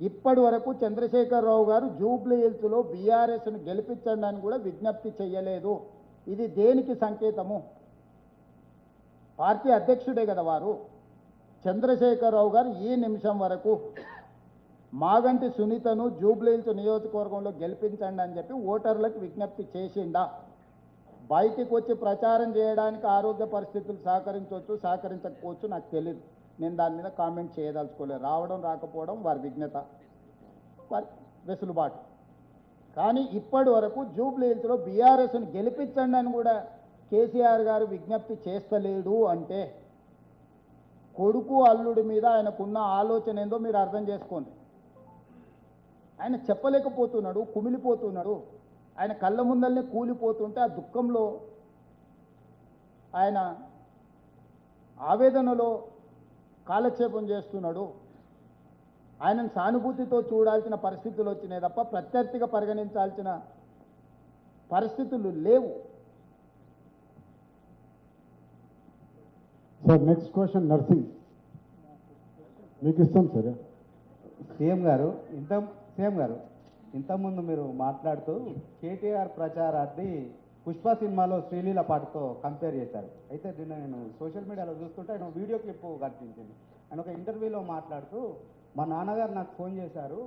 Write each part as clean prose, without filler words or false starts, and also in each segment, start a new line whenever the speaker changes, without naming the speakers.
ఇప్పటి వరకు చంద్రశేఖరరావు గారు జూబ్లీ హిల్స్లో బీఆర్ఎస్ను గెలిపించండి అని కూడా విజ్ఞప్తి చేయలేదు. ఇది దేనికి సంకేతము? పార్టీ అధ్యక్షుడే కదా వారు. చంద్రశేఖరరావు గారు ఈ నిమిషం వరకు మాగంటి సునీతను జూబ్లీ హిల్స్ నియోజకవర్గంలో గెలిపించండి అని చెప్పి ఓటర్లకు విజ్ఞప్తి చేసిండా? బయటికి వచ్చి ప్రచారం చేయడానికి ఆరోగ్య పరిస్థితులు సహకరించవచ్చు, సహకరించకపోవచ్చు, నాకు తెలియదు. నేను దాని మీద కామెంట్ చేయదలుచుకోలేదు. రావడం రాకపోవడం వారి విజ్ఞత, వారి వెసులుబాటు. కానీ ఇప్పటి వరకు జూబ్లీ హిల్స్లో బీఆర్ఎస్ను గెలిపించండి అని కూడా కేసీఆర్ గారు విజ్ఞప్తి చేస్తలేడు అంటే కొడుకు అల్లుడి మీద ఆయనకున్న ఆలోచన ఏందో మీరు అర్థం చేసుకోండి. ఆయన చెప్పలేకపోతున్నాడు, కుమిలిపోతున్నాడు. ఆయన కళ్ళ ముందల్నే కూలిపోతుంటే ఆ దుఃఖంలో, ఆయన ఆవేదనలో కాలక్షేపం చేస్తున్నాడు. ఆయనను సానుభూతితో చూడాల్సిన పరిస్థితులు వచ్చినాయి తప్ప ప్రత్యర్థిగా పరిగణించాల్సిన పరిస్థితులు లేవు.
సార్ నెక్స్ట్ క్వశ్చన్ నర్సింగ్ మీకు ఇస్తాం సార్.
సీఎం గారు ఇంతకుముందు మీరు మాట్లాడుతూ కేటీఆర్ ప్రచారాన్ని పుష్ప సినిమాలో శ్రీలీల పాటతో కంపేర్ చేశారు. అయితే దీన్ని నేను సోషల్ మీడియాలో చూస్తుంటే ఆయన వీడియో క్లిప్ కనిపించింది. ఆయన ఒక ఇంటర్వ్యూలో మాట్లాడుతూ మా నాన్నగారు నాకు ఫోన్ చేశారు,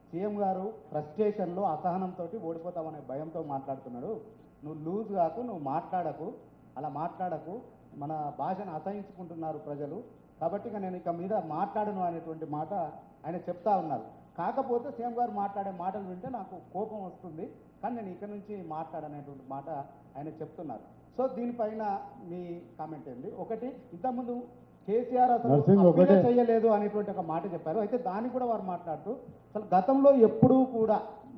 సీఎం గారు ఫ్రస్ట్రేషన్లో అసహనంతో ఓడిపోతామనే భయంతో మాట్లాడుతున్నాడు, నువ్వు లూజ్ కాకు, నువ్వు మాట్లాడకు, అలా మాట్లాడకు, మన భాషను అసహించుకుంటున్నారు ప్రజలు, కాబట్టి నేను ఇక మీద మాట్లాడను అనేటువంటి మాట ఆయన చెప్తా ఉన్నారు. కాకపోతే సీఎం గారు మాట్లాడే మాటలు వింటే నాకు కోపం వస్తుంది, కానీ నేను ఇక నుంచి మాట్లాడనేటువంటి మాట ఆయన చెప్తున్నారు. సో దీనిపైన మీ కామెంట్ ఏంటి? ఒకటి, ఇంతకుముందు కేసీఆర్ అసలు చేయలేదు అనేటువంటి ఒక మాట చెప్పారు. అయితే దాన్ని కూడా వారు మాట్లాడుతూ అసలు గతంలో ఎప్పుడూ కూడా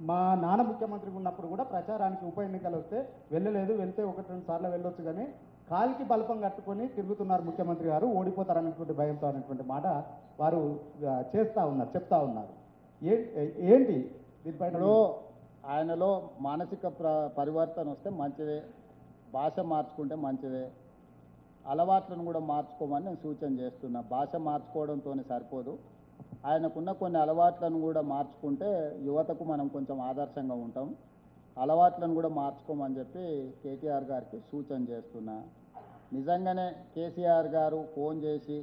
మా నాన్న ముఖ్యమంత్రి ఉన్నప్పుడు కూడా ప్రచారానికి ఉప ఎన్నికలు వస్తే వెళ్ళలేదు, వెళ్తే 1-2 సార్లు వెళ్ళొచ్చు, కానీ కాలికి బలపం కట్టుకొని తిరుగుతున్నారు ముఖ్యమంత్రి గారు, ఓడిపోతారనేటువంటి భయంతో అనేటువంటి మాట వారు చెప్తా ఉన్నారు. ఏంటి దీనిపైన?
ఆయనలో మానసిక పరివర్తన వస్తే మంచిదే, భాష మార్చుకుంటే మంచిదే, అలవాట్లను కూడా మార్చుకోమని నేను సూచన చేస్తున్నా. భాష మార్చుకోవడంతోనే సరిపోదు, ఆయనకున్న కొన్ని అలవాట్లను కూడా మార్చుకుంటే యువతకు మనం కొంచెం ఆదర్శంగా ఉంటాం. అలవాట్లను కూడా మార్చుకోమని చెప్పి కేటీఆర్ గారికి సూచన చేస్తున్నా. నిజంగానే కేసీఆర్ గారు ఫోన్ చేసి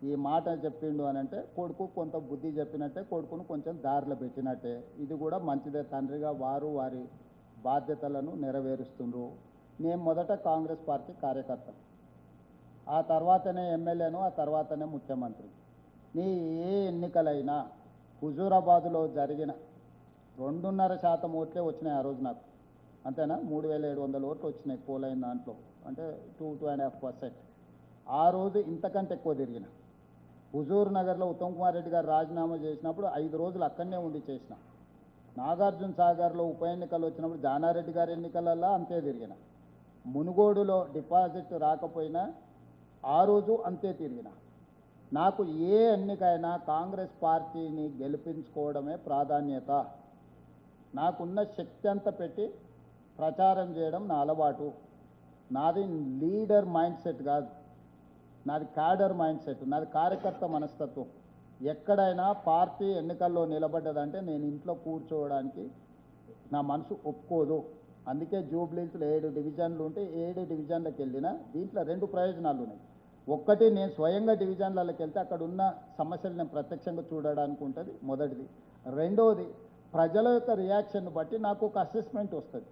ఈ మాట చెప్పిండు అని అంటే కొడుకు కొంత బుద్ధి చెప్పినట్టే, కొడుకును కొంచెం దారిలో పెట్టినట్టే. ఇది కూడా మంచిదే. తండ్రిగా వారు వారి బాధ్యతలను నెరవేరుస్తుండ్రు. నేను మొదట కాంగ్రెస్ పార్టీ కార్యకర్త, ఆ తర్వాతనే ఎమ్మెల్యేను, ఆ తర్వాతనే ముఖ్యమంత్రి. నీ ఏ ఎన్నికలైనా హుజూరాబాదులో జరిగిన 2.5% ఓట్లే వచ్చినాయి ఆ రోజు నాకు, అంతేనా? 3700 ఓట్లు వచ్చినాయి పోలైన దాంట్లో, అంటే 2.5%. ఆ రోజు ఇంతకంటే ఎక్కువ తిరిగిన. హుజూర్ నగర్లో ఉత్తమ్ కుమార్ రెడ్డి గారు రాజీనామా చేసినప్పుడు 5 రోజులు అక్కడనే ఉండి చేసిన. నాగార్జున సాగర్లో ఉప ఎన్నికలు వచ్చినప్పుడు జానారెడ్డి గారి ఎన్నికలలో అంతే తిరిగిన. మునుగోడులో డిపాజిట్ రాకపోయినా ఆ రోజు అంతే తిరిగిన. నాకు ఏ ఎన్నికైనా కాంగ్రెస్ పార్టీని గెలిపించుకోవడమే ప్రాధాన్యత. నాకున్న శక్తి అంతా పెట్టి ప్రచారం చేయడం నా అలవాటు. నాది లీడర్ మైండ్ సెట్ కాదు, నాది క్యాడర్ మైండ్ సెట్, నాది కార్యకర్త మనస్తత్వం. ఎక్కడైనా పార్టీ ఎన్నికల్లో నిలబడ్డదంటే నేను ఇంట్లో కూర్చోవడానికి నా మనసు ఒప్పుకోదు. అందుకే జూబ్లీహిల్స్లో 7 డివిజన్లు ఉంటే 7 డివిజన్లకు వెళ్ళినా దీంట్లో 2 ప్రయోజనాలు ఉన్నాయి. ఒక్కటి, నేను స్వయంగా డివిజన్లకి వెళ్తే అక్కడ ఉన్న సమస్యలు నేను ప్రత్యక్షంగా చూడడానికి ఉంటుంది, మొదటిది. రెండవది, ప్రజల యొక్క రియాక్షన్ బట్టి నాకు ఒక అసెస్మెంట్ వస్తుంది.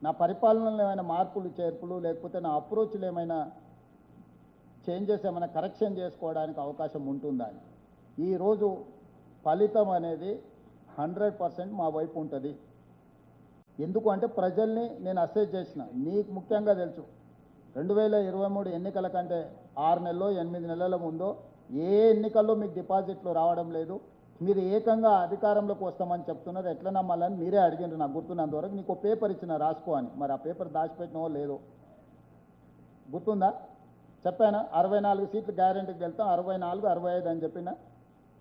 నా పరిపాలనలో ఏమైనా మార్పులు చేర్పులు లేకపోతే నా అప్రోచ్లు ఏమైనా చేంజెస్ ఏమైనా కరెక్షన్ చేసుకోవడానికి అవకాశం ఉంటుందా అని. ఈరోజు ఫలితం అనేది 100% మా వైపు ఉంటుంది. ఎందుకు అంటే ప్రజల్ని నేను అసెస్ చేసిన. మీకు ముఖ్యంగా తెలుసు, 2023 ఎన్నికల కంటే 6 నెలలో 8 నెలల ముందో ఏ ఎన్నికల్లో మీకు డిపాజిట్లు రావడం లేదు. మీరు ఏకంగా అధికారంలోకి వస్తామని చెప్తున్నారు. ఎట్లా నమ్మాలని మీరే అడిగినారు. నాకు గుర్తున్నంత వరకు నీకు పేపర్ ఇచ్చిన రాసుకో అని. మరి ఆ పేపర్ దాచిపెట్టినో లేదో గుర్తుందా? చెప్పానా? 64 సీట్లు గ్యారెంటీకి వెళ్తాం, 64, 65 అని చెప్పిన.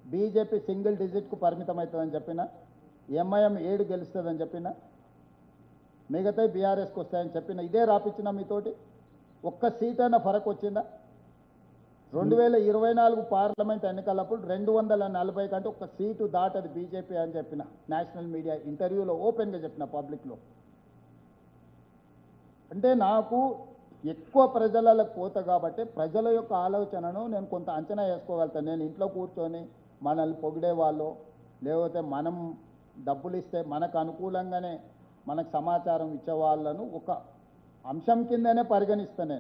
బీజేపీ సింగిల్ డిజిట్కు పరిమితం అవుతుందని చెప్పిన. ఎంఐఎం 7 గెలుస్తుందని చెప్పిన. మిగతా బీఆర్ఎస్కి వస్తాయని చెప్పిన. ఇదే రాపించిన మీతోటి. ఒక్క సీట్ అయినా ఫరక్ వచ్చిందా? 2024 పార్లమెంట్ ఎన్నికలప్పుడు 240 కంటే ఒక సీటు దాటది బీజేపీ అని చెప్పిన నేషనల్ మీడియా ఇంటర్వ్యూలో ఓపెన్గా చెప్పిన పబ్లిక్లో. అంటే నాకు ఎక్కువ ప్రజలకు పోత కాబట్టి ప్రజల యొక్క ఆలోచనను నేను కొంత అంచనా వేసుకోగలుగుతాను. నేను ఇంట్లో కూర్చొని మనల్ని పొగిడే వాళ్ళు, లేకపోతే మనం డబ్బులు ఇస్తే మనకు అనుకూలంగానే మనకు సమాచారం ఇచ్చే వాళ్ళను ఒక అంశం కిందనే పరిగణిస్తాను నేను.